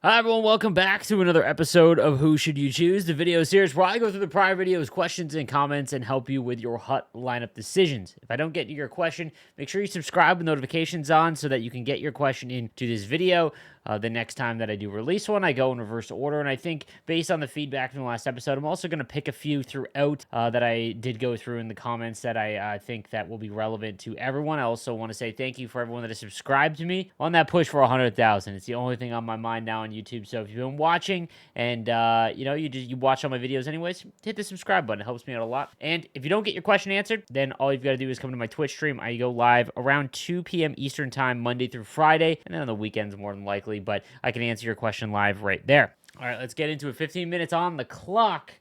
Hi everyone, welcome back to another episode of Who Should You Choose, the video series where I go through the prior videos, questions, and comments and help you with your hut lineup decisions. If I don't get to your question, make sure you subscribe with notifications on so that you can get your question into this video. The next time that I do release one, I go in reverse order, and I think based on the feedback from the last episode, I'm also going to pick a few throughout that I did go through in the comments that I think that will be relevant to everyone. I also want to say thank you for everyone that has subscribed to me on that push for 100,000. It's the only thing on my mind now on YouTube. So if you've been watching and you watch all my videos anyways, hit the subscribe button. It helps me out a lot. And if you don't get your question answered, then all you've got to do is come to my Twitch stream. I go live around 2 p.m. Eastern time, Monday through Friday, and then on the weekends more than likely. But I can answer your question live right there. All right, let's get into it. 15 minutes on the clock.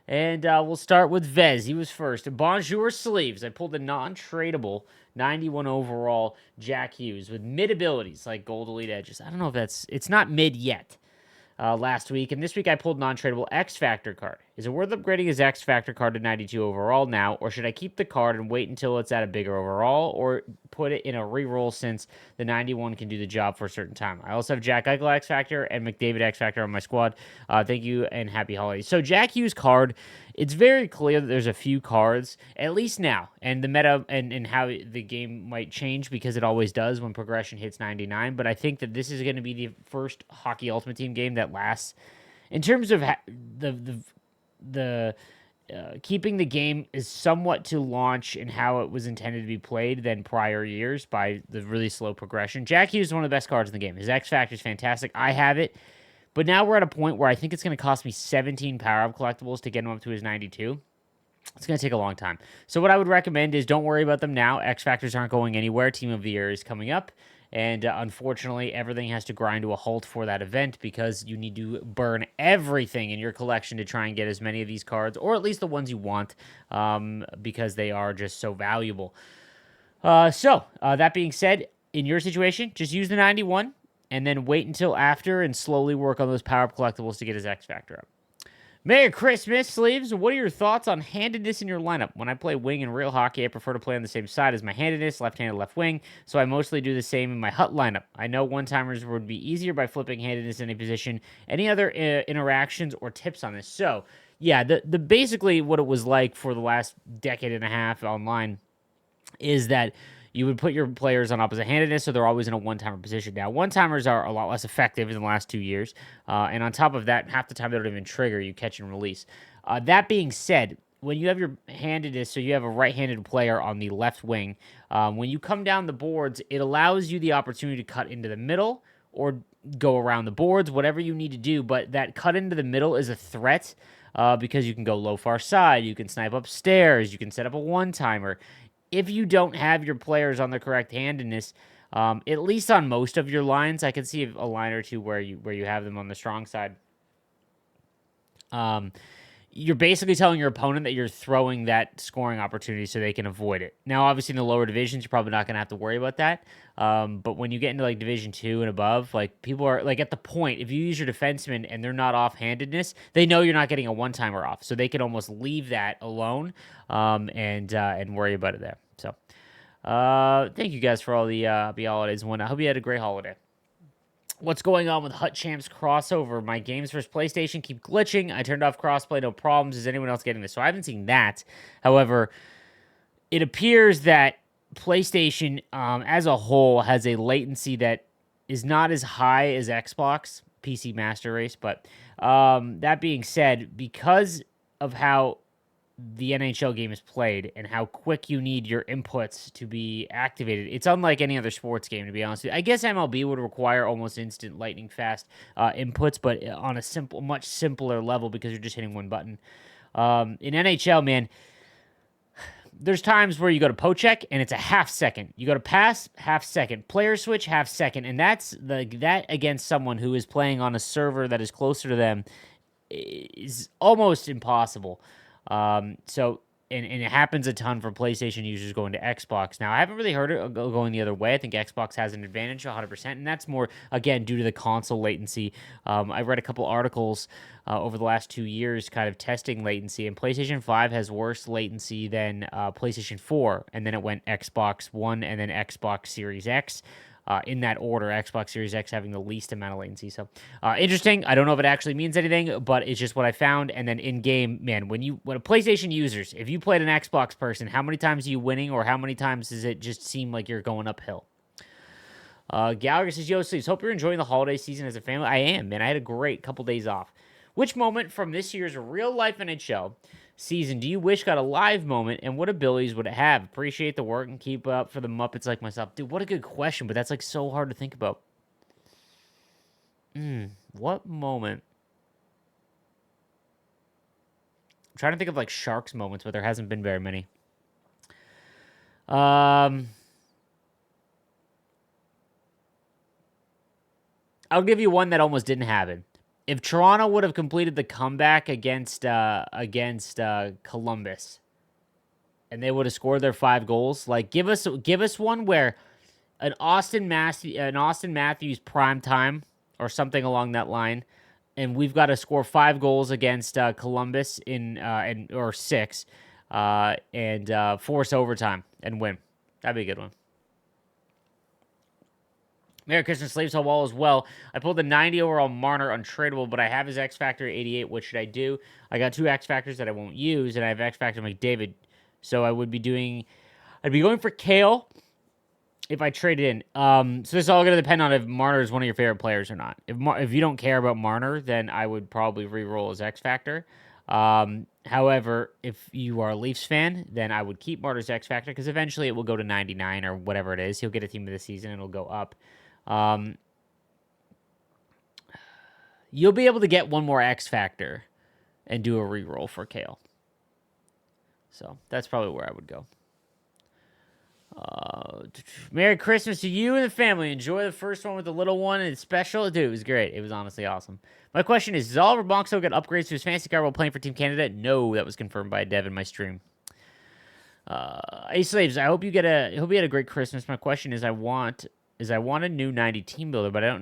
And we'll start with Vez. He was first. Bonjour sleeves. I pulled a non-tradable 91 overall Jack Hughes with mid abilities like gold elite edges. I don't know if it's not mid yet. Last week, and this week I pulled non-tradable X Factor card. Is it worth upgrading his X Factor card to 92 overall now, or should I keep the card and wait until it's at a bigger overall, or put it in a reroll since the 91 can do the job for a certain time? I also have Jack Eichel X Factor and McDavid X Factor on my squad. Thank you and happy holidays. So Jack Hughes card, it's very clear that there's a few cards, at least now, and the meta and how the game might change because it always does when progression hits 99, but I think that this is going to be the first Hockey Ultimate Team game that lasts. In terms of the keeping the game is somewhat to launch and how it was intended to be played than prior years by the really slow progression. Jack Hughes is one of the best cards in the game. His X Factor is fantastic. I have it. But now we're at a point where I think it's going to cost me 17 power-up collectibles to get him up to his 92. It's going to take a long time. So what I would recommend is don't worry about them now. X Factors aren't going anywhere. Team of the Year is coming up. And unfortunately, everything has to grind to a halt for that event because you need to burn everything in your collection to try and get as many of these cards, or at least the ones you want, because they are just so valuable. That being said, in your situation, just use the 91 and then wait until after and slowly work on those power-up collectibles to get his X Factor up. Merry Christmas, Sleeves. What are your thoughts on handedness in your lineup? When I play wing in real hockey, I prefer to play on the same side as my handedness, left-handed left wing, so I mostly do the same in my hut lineup. I know one-timers would be easier by flipping handedness in a position. Any other interactions or tips on this? So, yeah, the basically what it was like for the last decade and a half online is that you would put your players on opposite handedness, so they're always in a one-timer position. Now, one-timers are a lot less effective in the last 2 years, and on top of that, half the time they don't even trigger. You catch and release. That being said, when you have your handedness, so you have a right-handed player on the left wing, when you come down the boards, it allows you the opportunity to cut into the middle or go around the boards, whatever you need to do, but that cut into the middle is a threat because you can go low far side, you can snipe upstairs, you can set up a one-timer. If you don't have your players on the correct handedness, at least on most of your lines, I can see a line or two where you have them on the strong side. You're basically telling your opponent that you're throwing that scoring opportunity so they can avoid it. Now, obviously, in the lower divisions, you're probably not going to have to worry about that. But when you get into like Division 2 and above, like people are like at the point, if you use your defenseman and they're not off-handedness, they know you're not getting a one-timer off. So they can almost leave that alone and worry about it there. So thank you guys for all the happy holidays. I hope you had a great holiday. What's going on with Hut Champs crossover? My games versus PlayStation keep glitching. I turned off crossplay, no problems. Is anyone else getting this? So I haven't seen that. However, it appears that PlayStation as a whole has a latency that is not as high as Xbox PC Master Race. But that being said, because of how the NHL game is played and how quick you need your inputs to be activated. It's unlike any other sports game, to be honest with you. I guess MLB would require almost instant lightning fast inputs, but on a much simpler level because you're just hitting one button. In NHL, man, there's times where you go to poke check and it's a half second. You go to pass, half second. Player switch, half second. And that against someone who is playing on a server that is closer to them is almost impossible. And it happens a ton for PlayStation users going to Xbox. Now, I haven't really heard it going the other way. I think Xbox has an advantage 100%, and that's more, again, due to the console latency. I read a couple articles over the last 2 years kind of testing latency, and PlayStation 5 has worse latency than PlayStation 4, and then it went Xbox One and then Xbox Series X. in that order. Xbox Series X having the least amount of latency. So interesting. I don't know if it actually means anything, but it's just what I found. And then in game, man, when a PlayStation users, if you played an Xbox person, how many times are you winning, or how many times does it just seem like you're going uphill? Gallagher says, "Yo, Sleeves, hope you're enjoying the holiday season as a family." I am, man. I had a great couple days off. Which moment from this year's real life NHL season do you wish got a live moment, and what abilities would it have? Appreciate the work and keep up for the Muppets like myself. Dude, what a good question, but that's like so hard to think about. What moment? I'm trying to think of like Sharks moments, but there hasn't been very many. I'll give you one that almost didn't happen. If Toronto would have completed the comeback against Columbus, and they would have scored their 5 goals, like give us one where an Austin Matthews prime time or something along that line, and we've got to score 5 goals against Columbus or 6, and force overtime and win. That'd be a good one. Merry Christmas, Slaves Wall as well. I pulled the 90 overall Marner untradeable, but I have his X Factor 88. What should I do? I got 2 X Factors that I won't use, and I have X Factor McDavid. So I'd be going for Kale if I trade it in. So this is all going to depend on if Marner is one of your favorite players or not. If you don't care about Marner, then I would probably re-roll his X Factor. However, if you are a Leafs fan, then I would keep Marner's X Factor because eventually it will go to 99 or whatever it is. He'll get a team of the season and it'll go up. You'll be able to get one more X Factor and do a re-roll for Kale. So that's probably where I would go. Merry Christmas to you and the family. Enjoy the first one with the little one. It's special. Dude, it was great. It was honestly awesome. My question is, does Oliver Bonxo get upgrades to his fantasy card while playing for Team Canada? No, that was confirmed by Dev in my stream. Hey, Slaves, I hope you had a great Christmas. My question is, I want a new 90 team builder, but I don't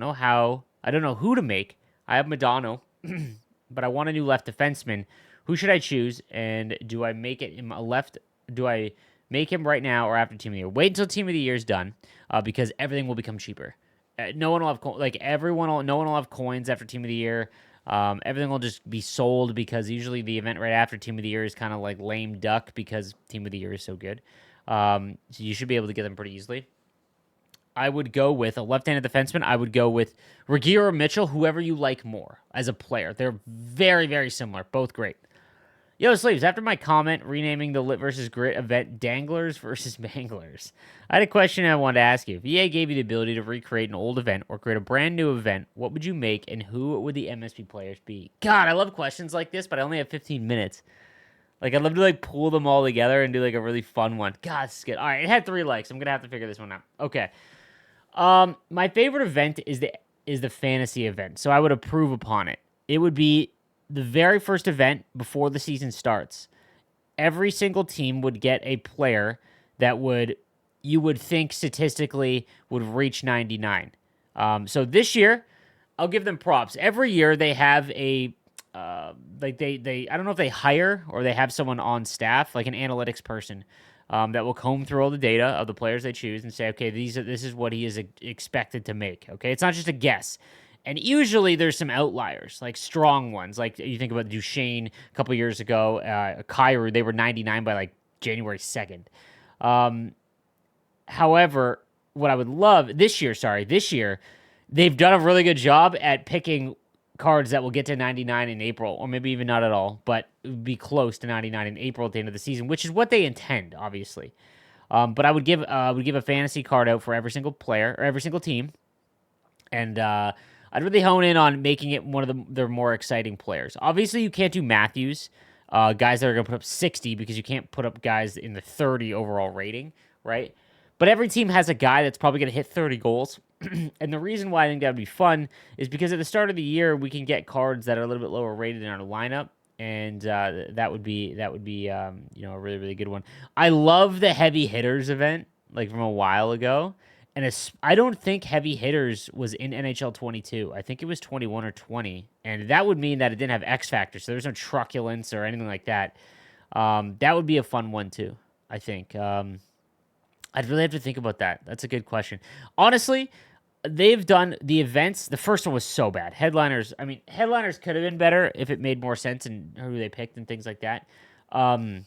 know who to make. I have Madonna, but I want a new left defenseman. Who should I choose? And do I make it in a left? Do I make him right now or after Team of the Year? Wait until Team of the Year is done, because everything will become cheaper. No one will have no one will have coins after Team of the Year. Everything will just be sold because usually the event right after Team of the Year is kind of like lame duck because Team of the Year is so good. So you should be able to get them pretty easily. I would go with a left-handed defenseman. I would go with Regier or Mitchell, whoever you like more as a player. They're very, very similar. Both great. Yo, Sleeves, after my comment renaming the Lit versus Grit event Danglers versus Banglers, I had a question I wanted to ask you. If EA gave you the ability to recreate an old event or create a brand new event, what would you make and who would the MSP players be? God, I love questions like this, but I only have 15 minutes. Like, I'd love to, pull them all together and do, a really fun one. God, this is good. All right, it had 3 likes. I'm going to have to figure this one out. Okay. My favorite event is the fantasy event, so I would approve upon it. It would be the very first event before the season starts. Every single team would get a player that you would think statistically would reach 99. So this year, I'll give them props. Every year they have a they I don't know if they hire or they have someone on staff, like an analytics person, that will comb through all the data of the players they choose and say, okay, this is what he is expected to make. Okay, it's not just a guess. And usually there's some outliers, like strong ones. Like you think about Duchesne a couple years ago, Kyrou, they were 99 by January 2nd. However, what I would love this year, they've done a really good job at picking cards that will get to 99 in April, or maybe even not at all, but it would be close to 99 in April at the end of the season, which is what they intend, obviously. But I would give a fantasy card out for every single player or every single team, and I'd really hone in on making it one of their more exciting players. Obviously, you can't do Matthews, guys that are going to put up 60 because you can't put up guys in the 30 overall rating, right? But every team has a guy that's probably going to hit 30 goals. And the reason why I think that would be fun is because at the start of the year, we can get cards that are a little bit lower rated in our lineup. And that would be a really, really good one. I love the heavy hitters event, from a while ago. And I don't think heavy hitters was in NHL 22. I think it was 21 or 20. And that would mean that it didn't have X Factor. So there's no truculence or anything like that. That would be a fun one, too, I think. I'd really have to think about that. That's a good question. Honestly, they've done the events. The first one was so bad. Headliners, I mean, headliners could have been better if it made more sense and who they picked and things like that. Um,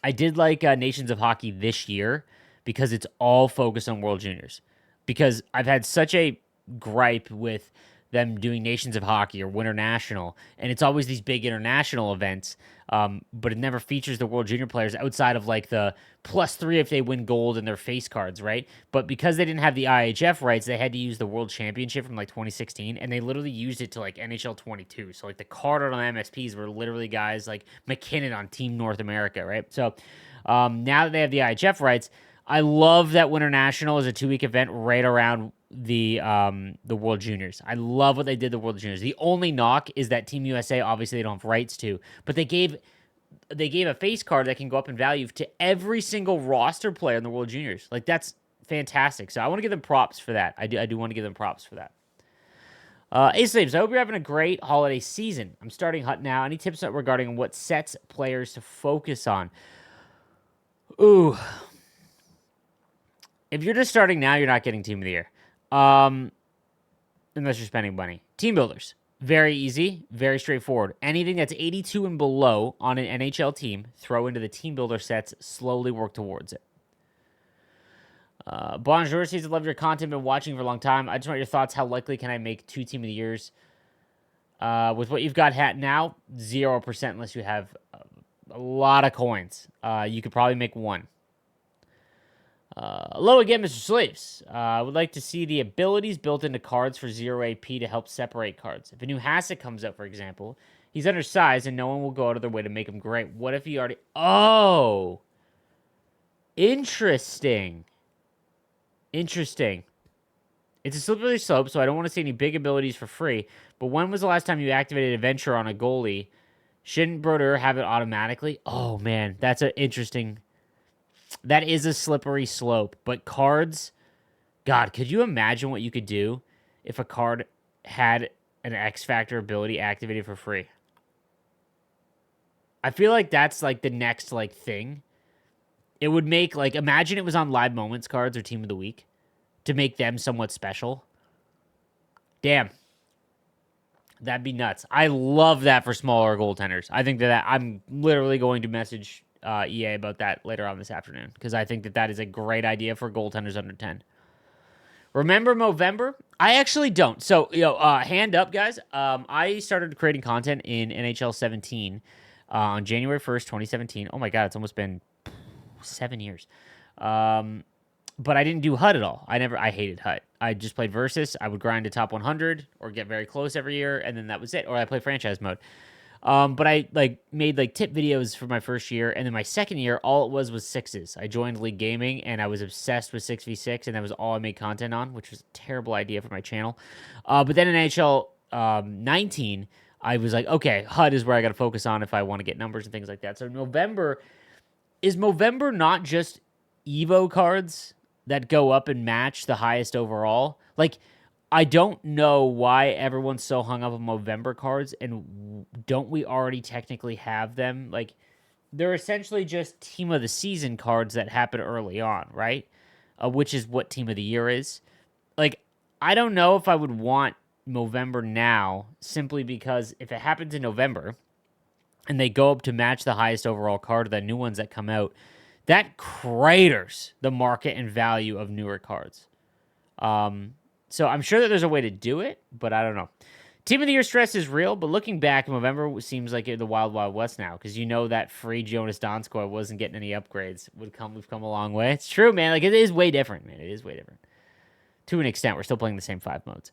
I did like Nations of Hockey this year because it's all focused on World Juniors. Because I've had such a gripe with them doing Nations of Hockey or Winter National, and it's always these big international events, but it never features the World Junior players outside of like the +3 if they win gold in their face cards, right? But because they didn't have the IHF rights, they had to use the World Championship from like 2016, and they literally used it to like NHL 22. So like the card on MSPs were literally guys like McKinnon on Team North America, right? So now that they have the IHF rights, I love that Winter National is a 2-week event right around the World Juniors. I love what they did the World Juniors. The only knock is that Team USA obviously they don't have rights to, but they gave a face card that can go up in value to every single roster player in the World Juniors. Like that's fantastic. So I want to give them props for that. I do want to give them props for that. Ace Slaves, I hope you're having a great holiday season. I'm starting Hut now. Any tips regarding what sets players to focus on? Ooh, if you're just starting now, you're not getting Team of the Year. Unless you're spending money. Team builders. Very easy, very straightforward. Anything that's 82 and below on an NHL team, throw into the team builder sets, slowly work towards it. Bonjour, says I love your content, been watching for a long time. I just want your thoughts. How likely can I make 2 team of the years? With what you've got now, 0% unless you have a lot of coins. You could probably make 1. Hello again, Mr. Sleeves. I would like to see the abilities built into cards for 0 AP to help separate cards. If a new Hasek comes out, for example, he's undersized and no one will go out of their way to make him great. What if he already... Oh! Interesting. Interesting. It's a slippery slope, so I don't want to see any big abilities for free. But when was the last time you activated Adventure on a goalie? Shouldn't Brodeur have it automatically? Oh, man. That's an interesting... That is a slippery slope. But cards... God, could you imagine what you could do if a card had an X Factor ability activated for free? I feel like that's like the next like thing. It would make like imagine it was on Live Moments cards or Team of the Week to make them somewhat special. Damn. That'd be nuts. I love that for smaller goaltenders. I think that I'm literally going to message EA about that later on this afternoon because I think that is a great idea for goaltenders under 10. Remember Movember? I actually don't. So, hand up, guys. I started creating content in NHL 17 on January 1st, 2017. Oh my God, it's almost been 7 years. But I didn't do HUD at all. I hated HUD. I just played Versus. I would grind to top 100 or get very close every year, and then that was it. Or I play franchise mode. But I made tip videos for my first year, and then my second year, all it was 6s. I joined League Gaming, and I was obsessed with 6v6, and that was all I made content on, which was a terrible idea for my channel. But then in NHL 19, I was like, okay, HUD is where I got to focus on if I want to get numbers and things like that. So is Movember not just Evo cards that go up and match the highest overall? Like, I don't know why everyone's so hung up on Movember cards, and don't we already technically have them? Like, they're essentially just Team of the Season cards that happen early on, right? Which is what Team of the Year is. Like, I don't know if I would want Movember now, simply because if it happens in November, and they go up to match the highest overall card, the new ones that come out, that craters the market and value of newer cards. So I'm sure that there's a way to do it, but I don't know. Team of the Year stress is real, but looking back, November seems like the wild, wild west now, because that free Jonas Donskoy wasn't getting any upgrades. We've come a long way. It's true, man. Like, it is way different, man. It is way different. To an extent, we're still playing the same 5 modes.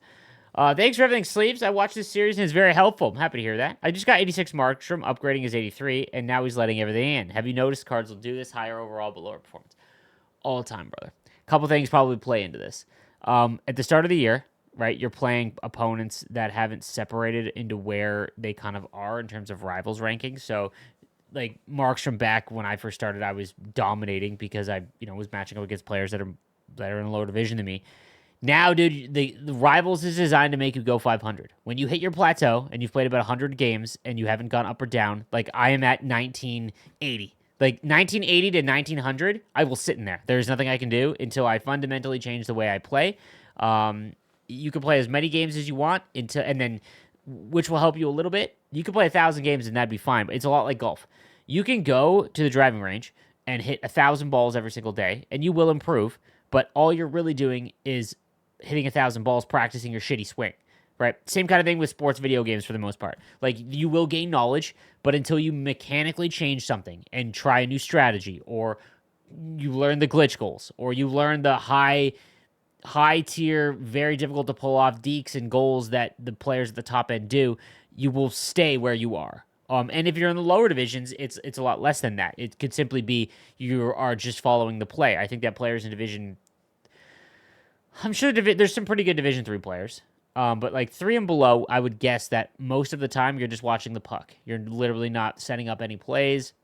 Thanks for everything, Sleeves. I watched this series, and it's very helpful. I'm happy to hear that. I just got 86 Markstrom, upgrading his 83, and now he's letting everything in. Have you noticed cards will do this higher overall but lower performance? All the time, brother. A couple things probably play into this. At the start of the year, right, you're playing opponents that haven't separated into where they kind of are in terms of rivals rankings. So, like, Markstrom back when I first started, I was dominating because I, was matching up against players that are in a lower division than me. Now, dude, the Rivals is designed to make you go 500. When you hit your plateau and you've played about 100 games and you haven't gone up or down, like I am at 1980. Like 1980 to 1900, I will sit in there. There's nothing I can do until I fundamentally change the way I play. You can play as many games as you want until, and then which will help you a little bit. You can play 1,000 games and that'd be fine. But it's a lot like golf. You can go to the driving range and hit 1,000 balls every single day, and you will improve. But all you're really doing is hitting 1,000 balls, practicing your shitty swing. Right? Same kind of thing with sports video games for the most part. Like, you will gain knowledge, but until you mechanically change something and try a new strategy, or you learn the glitch goals, or you learn the high tier, very difficult to pull off dekes and goals that the players at the top end do, you will stay where you are. And if you're in the lower divisions, it's a lot less than that. It could simply be you are just following the play. I think that players in Division, I'm sure there's some pretty good Division 3 players. But like 3 and below, I would guess that most of the time you're just watching the puck. You're literally not setting up any plays,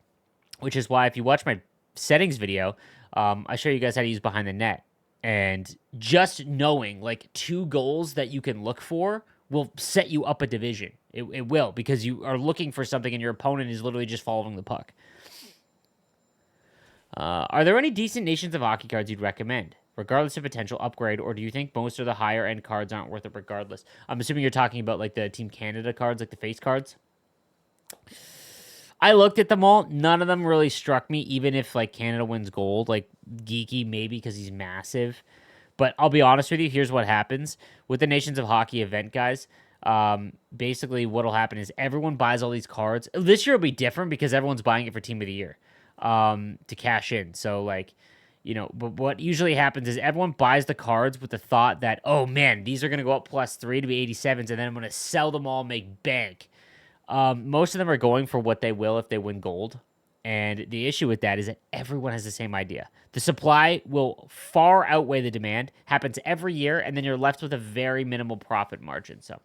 which is why if you watch my settings video, I show you guys how to use behind the net. And just knowing like 2 goals that you can look for will set you up a division. It will, because you are looking for something and your opponent is literally just following the puck. Are there any decent Nations of Hockey cards you'd recommend, regardless of potential upgrade, or do you think most of the higher end cards aren't worth it regardless? I'm assuming you're talking about like the Team Canada cards, like the face cards. I looked at them all. None of them really struck me, even if like Canada wins gold. Like Geeky, maybe because he's massive. But I'll be honest with you, here's what happens. With the Nations of Hockey event, guys, basically what'll happen is everyone buys all these cards. This year will be different because everyone's buying it for Team of the Year to cash in. So, like, but what usually happens is everyone buys the cards with the thought that, oh, man, these are going to go up +3 to be 87s, and then I'm going to sell them all, make bank. Most of them are going for what they will if they win gold. And the issue with that is that everyone has the same idea. The supply will far outweigh the demand, happens every year, and then you're left with a very minimal profit margin. So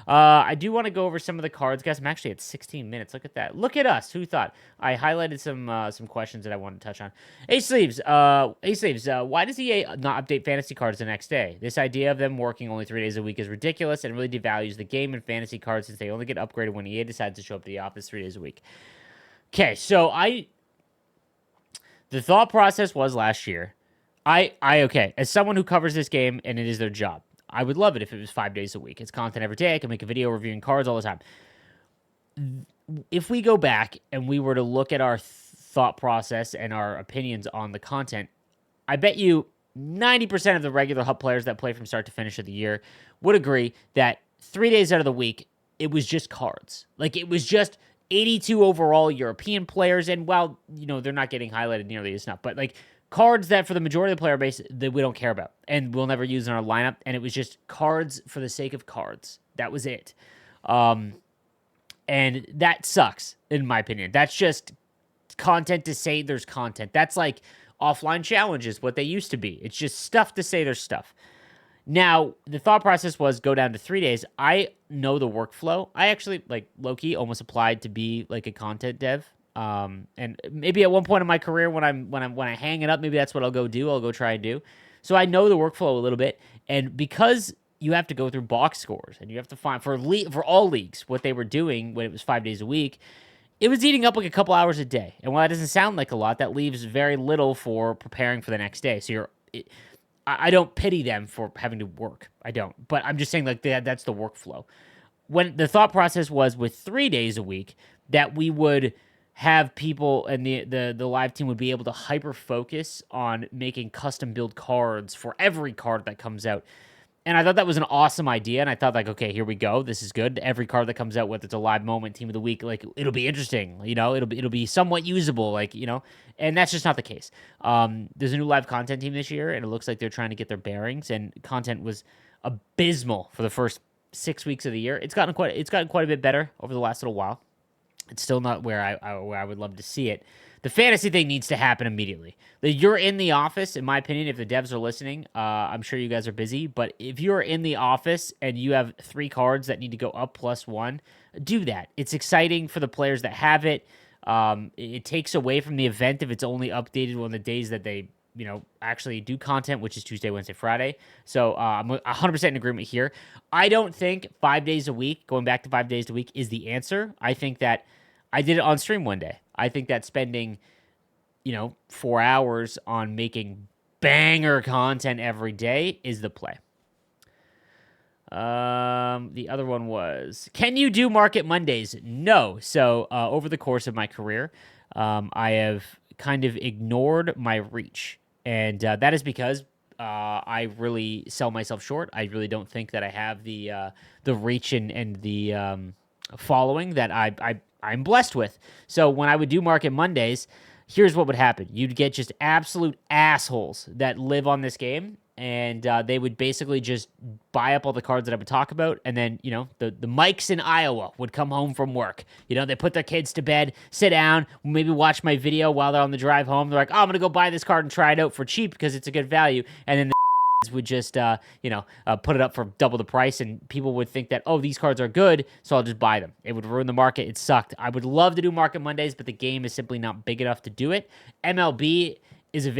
I do want to go over some of the cards, guys. I'm actually at 16 minutes. Look at that. Look at us. Who thought? I highlighted some questions that I wanted to touch on. Ace Sleeves, why does EA not update fantasy cards the next day? This idea of them working only 3 days a week is ridiculous and really devalues the game and fantasy cards, since they only get upgraded when EA decides to show up to the office 3 days a week. Okay, so the thought process was last year, okay, as someone who covers this game and it is their job, I would love it if it was 5 days a week. It's content every day. I can make a video reviewing cards all the time. If we go back and we were to look at our thought process and our opinions on the content, I bet you 90% of the regular hub players that play from start to finish of the year would agree that 3 days out of the week, it was just cards. Like, it was just 82 overall European players, and while, they're not getting highlighted nearly as enough, but like cards that for the majority of the player base that we don't care about and we'll never use in our lineup, and it was just cards for the sake of cards. That was it. And that sucks, in my opinion. That's just content to say there's content. That's like offline challenges, what they used to be. It's just stuff to say there's stuff. Now, the thought process was go down to 3 days. I know the workflow. I actually, like, low-key almost applied to be like a content dev. And maybe at one point in my career when I hang it up, maybe that's what I'll go do. I'll go try and do. So I know the workflow a little bit. And because you have to go through box scores and you have to find for all leagues what they were doing when it was 5 days a week, it was eating up like a couple hours a day. And while that doesn't sound like a lot, that leaves very little for preparing for the next day. So I don't pity them for having to work. I don't. But I'm just saying, like, that's the workflow. When the thought process was with 3 days a week that we would have people and the live team would be able to hyper focus on making custom build cards for every card that comes out. And I thought that was an awesome idea. And I thought, like, okay, here we go. This is good. Every card that comes out, whether it's a live moment, team of the week, like, it'll be interesting. It'll be somewhat usable, like, and that's just not the case. There's a new live content team this year, and it looks like they're trying to get their bearings, and content was abysmal for the first 6 weeks of the year. It's gotten quite a bit better over the last little while. It's still not where I would love to see it. The fantasy thing needs to happen immediately. You're in the office, in my opinion, if the devs are listening, I'm sure you guys are busy, but if you're in the office and you have 3 cards that need to go up +1, do that. It's exciting for the players that have it. It takes away from the event if it's only updated on the days that they actually do content, which is Tuesday, Wednesday, Friday. So I'm 100% in agreement here. I don't think 5 days a week, going back to 5 days a week, is the answer. I think that I did it on stream one day. I think that spending 4 hours on making banger content every day is the play. The other one was, can you do Market Mondays? No. So over the course of my career, I have kind of ignored my reach. And that is because I really sell myself short. I really don't think that I have the reach and the following that I'm blessed with. So when I would do Market Mondays, here's what would happen. You'd get just absolute assholes that live on this game, and they would basically just buy up all the cards that I would talk about, and then, the Mikes in Iowa would come home from work. They put their kids to bed, sit down, maybe watch my video while they're on the drive home. They're like, oh, I'm going to go buy this card and try it out for cheap because it's a good value. And then would just put it up for double the price, and people would think that, oh, these cards are good, so I'll just buy them. It would ruin the market. It sucked. I would love to do Market Mondays, but the game is simply not big enough to do it. MLB is a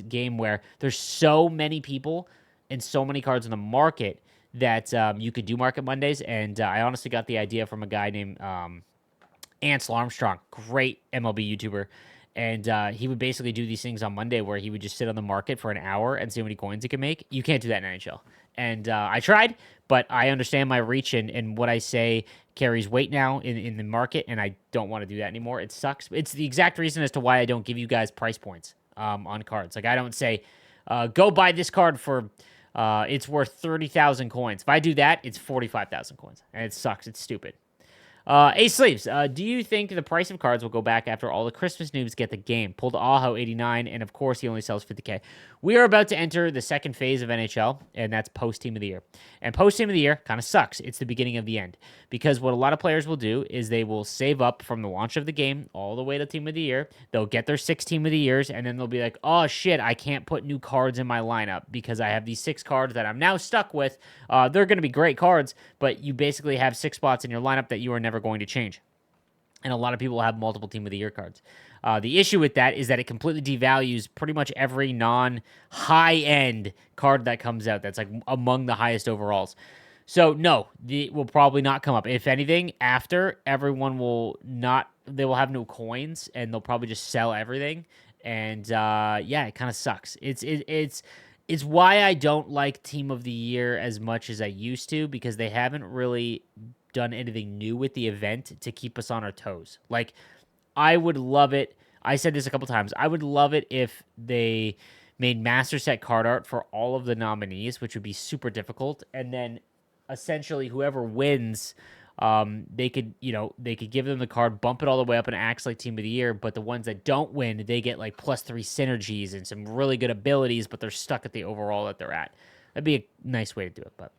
game where there's so many people and so many cards in the market that you could do Market Mondays. And I honestly got the idea from a guy named Ansel Armstrong, great MLB YouTuber. And he would basically do these things on Monday where he would just sit on the market for an hour and see how many coins he could make. You can't do that in NHL. And I tried, but I understand my reach, and what I say carries weight now in the market, and I don't want to do that anymore. It sucks. It's the exact reason as to why I don't give you guys price points on cards. Like, I don't say, go buy this card for it's worth 30,000 coins. If I do that, it's 45,000 coins. And it sucks. It's stupid. Ace Sleeves, do you think the price of cards will go back after all the Christmas noobs get the game? Pulled Aho 89, and of course he only sells 50K. We are about to enter the second phase of NHL, and that's post-Team of the Year. And post-Team of the Year kind of sucks. It's the beginning of the end. Because what a lot of players will do is they will save up from the launch of the game all the way to Team of the Year. They'll get their 6 Team of the Years, and then they'll be like, oh shit, I can't put new cards in my lineup because I have these 6 cards that I'm now stuck with. They're going to be great cards, but you basically have 6 spots in your lineup that you are never going to change. And a lot of people have multiple Team of the Year cards. The issue with that is that it completely devalues pretty much every non-high-end card that comes out that's like among the highest overalls. So no, it will probably not come up. If anything, after, everyone will not, they will have no coins, and they'll probably just sell everything. And yeah, it kind of sucks. It's why I don't like Team of the Year as much as I used to, because they haven't really done anything new with the event to keep us on our toes. Like, I would love it. I said this a couple times. I would love it if they made master set card art for all of the nominees, which would be super difficult. And then essentially whoever wins, they could give them the card, bump it all the way up, and it acts like Team of the Year. But the ones that don't win, they get like +3 synergies and some really good abilities, but they're stuck at the overall that they're at. That'd be a nice way to do it, but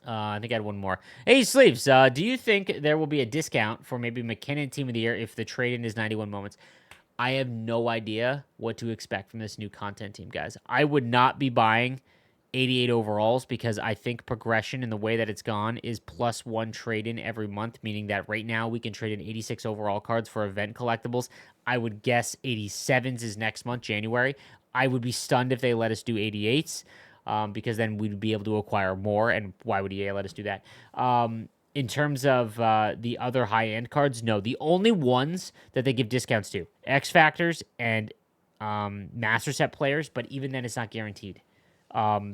I think I had one more. Hey, Sleeves, do you think there will be a discount for maybe McKinnon Team of the Year if the trade-in is 91 moments? I have no idea what to expect from this new content team, guys. I would not be buying 88 overalls because I think progression in the way that it's gone is +1 trade-in every month, meaning that right now we can trade in 86 overall cards for event collectibles. I would guess 87s is next month, January. I would be stunned if they let us do 88s. Because then we'd be able to acquire more, and why would EA let us do that? In terms of the other high-end cards, no. The only ones that they give discounts to, X Factors and Master Set players, but even then it's not guaranteed.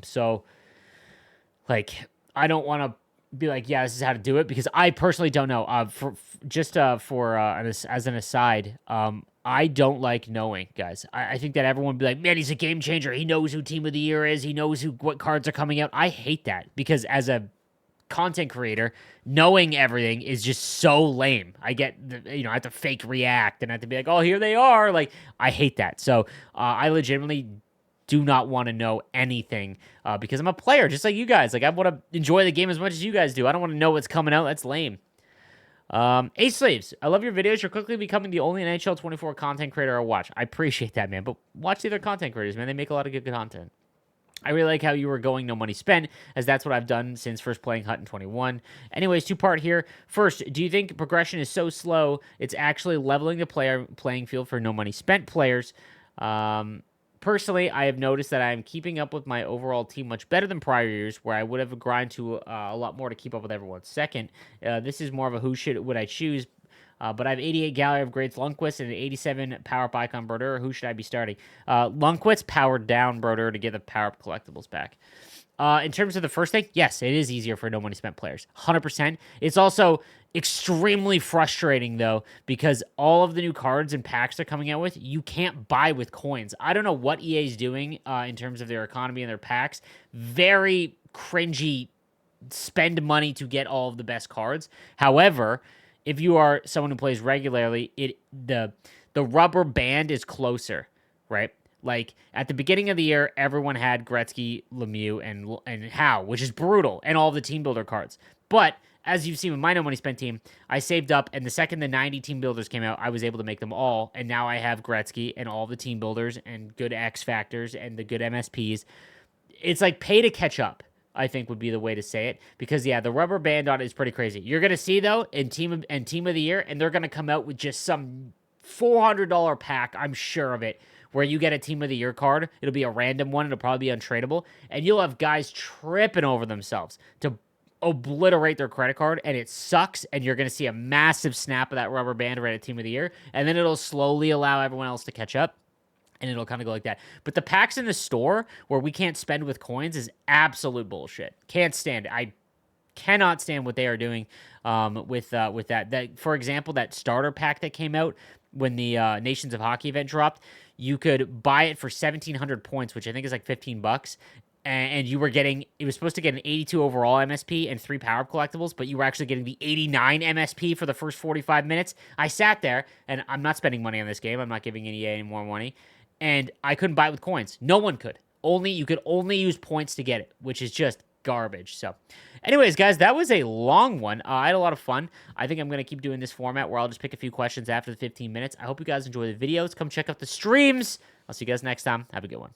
So, like, I don't want to be like, yeah, this is how to do it, because I personally don't know. As an aside, I don't like knowing, guys. I think that everyone would be like, man, he's a game changer. He knows who Team of the Year is. He knows what cards are coming out. I hate that, because as a content creator, knowing everything is just so lame. I get, I have to fake react and I have to be like, oh, here they are. Like, I hate that. So I legitimately do not want to know anything because I'm a player just like you guys. Like, I want to enjoy the game as much as you guys do. I don't want to know what's coming out. That's lame. Ace Slaves, I love your videos. You're quickly becoming the only NHL 24 content creator I watch. I appreciate that, man. But watch the other content creators, man. They make a lot of good content. I really like how you were going no money spent, as that's what I've done since first playing Hut in 21. Anyways, 2-part here. First, do you think progression is so slow it's actually leveling the playing field for no money spent players? Personally, I have noticed that I am keeping up with my overall team much better than prior years, where I would have grind to a lot more to keep up with everyone. Second, this is more of a would I choose But I have 88 Gallery of Greats Lundqvist and an 87 Power Up Icon Brodeur. Who should I be starting? Lundqvist powered down Brodeur to get the Power Up collectibles back. In terms of the first thing, yes, it is easier for no money spent players. 100%. It's also extremely frustrating, though, because all of the new cards and packs they're coming out with, you can't buy with coins. I don't know what EA is doing in terms of their economy and their packs. Very cringy, spend money to get all of the best cards. However, if you are someone who plays regularly, the rubber band is closer, right? Like at the beginning of the year, everyone had Gretzky, Lemieux, and Howe, which is brutal, and all the team builder cards. But as you've seen with my no money spent team, I saved up, and the second the 90 team builders came out, I was able to make them all, and now I have Gretzky and all the team builders and good X factors and the good MSPs. It's like pay to catch up, I think would be the way to say it. Because yeah, the rubber band on it is pretty crazy. You're gonna see though in team of the year, and they're gonna come out with just some $400 pack, I'm sure of it, where you get a team of the year card. It'll be a random one. It'll probably be untradeable, and you'll have guys tripping over themselves to obliterate their credit card, and it sucks. And you're gonna see a massive snap of that rubber band right at team of the year, and then it'll slowly allow everyone else to catch up. And it'll kind of go like that. But the packs in the store where we can't spend with coins is absolute bullshit. Can't stand it. I cannot stand what they are doing with that. That, for example, that starter pack that came out when the Nations of Hockey event dropped, you could buy it for 1,700 points, which I think is like $15. And you were getting, it was supposed to get an 82 overall MSP and 3 power-up collectibles, but you were actually getting the 89 MSP for the first 45 minutes. I sat there, and I'm not spending money on this game. I'm not giving EA any more money. And I couldn't buy it with coins. No one could. You could only use points to get it, which is just garbage. So anyways, guys, that was a long one. I had a lot of fun. I think I'm going to keep doing this format where I'll just pick a few questions after the 15 minutes. I hope you guys enjoy the videos. Come check out the streams. I'll see you guys next time. Have a good one.